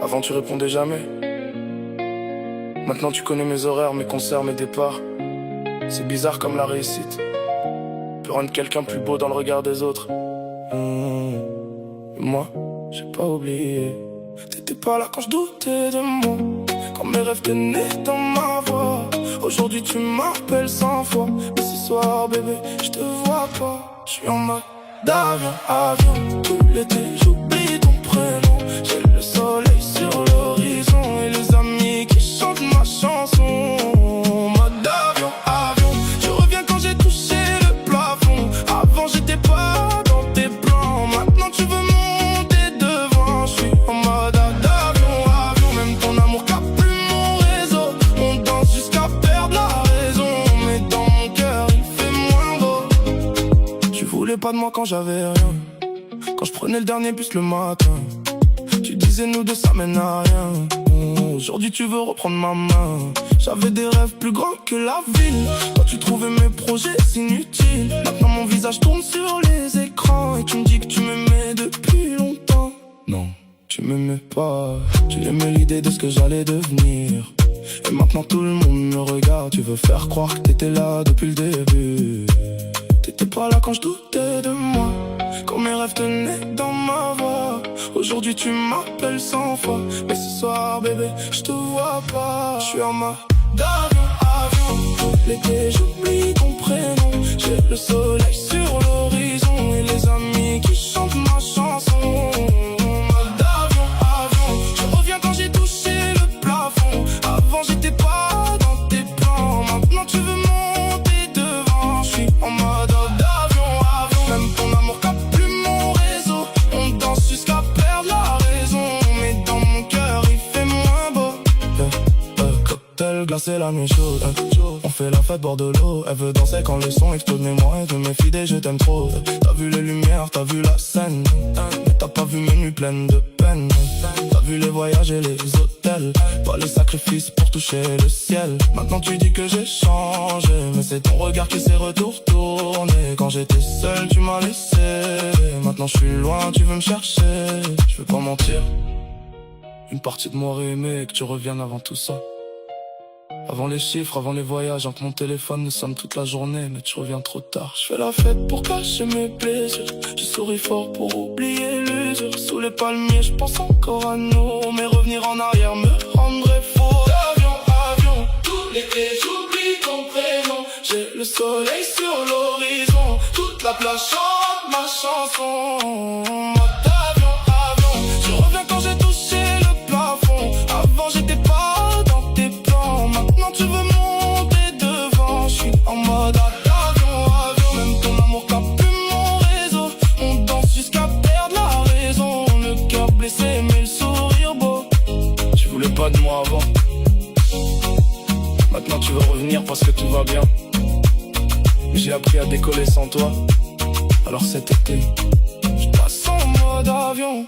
Avant tu répondais jamais. Maintenant tu connais mes horaires, mes concerts, mes départs. C'est bizarre comme la réussite peut rendre quelqu'un plus beau dans le regard des autres. Moi, j'ai pas oublié. T'étais pas là quand je doutais de moi, quand mes rêves tenaient dans ma voix. Aujourd'hui tu m'appelles 100 fois, mais ce soir bébé, je te vois pas. Je suis en mode avion. Tout l'été j'oublie ton prénom. J'ai le soleil sur l'horizon et les amis qui chantent ma chanson. Mode avion. Je reviens quand j'ai touché le plafond. Avant j'étais pas dans tes plans. Maintenant tu veux monter devant. Je suis en mode avion. Même ton amour capte plus mon réseau. On danse jusqu'à perdre la raison. Mais dans mon cœur il fait moins beau. Tu voulais pas de moi quand j'avais rien, quand je prenais le dernier bus le matin. Tu disais nous deux ça mène à rien. Aujourd'hui tu veux reprendre ma main. J'avais des rêves plus grands que la ville. Toi tu trouvais mes projets inutiles. Maintenant mon visage tourne sur les écrans. Et tu me dis que tu m'aimais depuis longtemps. Non, tu m'aimais pas. Tu aimais l'idée de ce que j'allais devenir. Et maintenant tout le monde me regarde. Tu veux faire croire que t'étais là depuis le début. T'étais pas là quand je doutais de moi, quand mes rêves tenaient dans ma voix. Aujourd'hui tu m'appelles 100 fois, mais ce soir bébé, je te vois pas. Je suis en mode avion. L'été j'oublie ton prénom. J'ai le soleil sur l'horizon et les amis qui chantent ma chanson. Mode avion. Je reviens quand j'ai touché le plafond. Avant j'étais pas dans tes plans. Maintenant tu veux monter devant. Je suis en mode même ton amour capte plus mon réseau. On danse jusqu'à perdre la raison. Mais dans mon cœur il fait moins beau. Cocktail glacé, la nuit chaude. On fait la fête bord de l'eau. Elle veut danser quand le son explose. Mais moi je me fie des je t'aime trop. T'as vu les lumières, t'as vu la scène, mais t'as pas vu mes nuits pleines de peine. T'as vu les voyages et les hôtels, pas les sacrifices pour toucher le ciel. Maintenant tu dis que j'ai changé, mais c'est ton regard qui s'est retourné. Quand j'étais seul tu m'as laissé. Maintenant je suis loin, tu veux me chercher. Je veux pas mentir, une partie de moi aurait aimé que tu reviennes avant tout ça. Avant les chiffres, avant les voyages, avant que mon téléphone ne sonne toute la journée. Mais tu reviens trop tard. Je fais la fête pour cacher mes blessures. Je souris fort pour oublier l'usure. Sous les palmiers, je pense encore à nous. Mais revenir en arrière me rendrait fou. Avion. Tout l'été, j'oublie ton prénom. J'ai le soleil sur l'horizon. Toute la plage chante ma chanson. Mode avion. Je reviens quand j'ai touché le plafond. Avant j'étais pas dans tes plans. Maintenant tu veux monter devant. Je suis en mode avion. Même ton amour capte plus mon réseau. On danse jusqu'à perdre la raison. Le cœur blessé mais le sourire beau. Tu voulais pas de moi avant. Maintenant tu veux revenir parce que tout va bien. J'ai appris à décoller sans toi. Alors cet été, je passe en mode avion.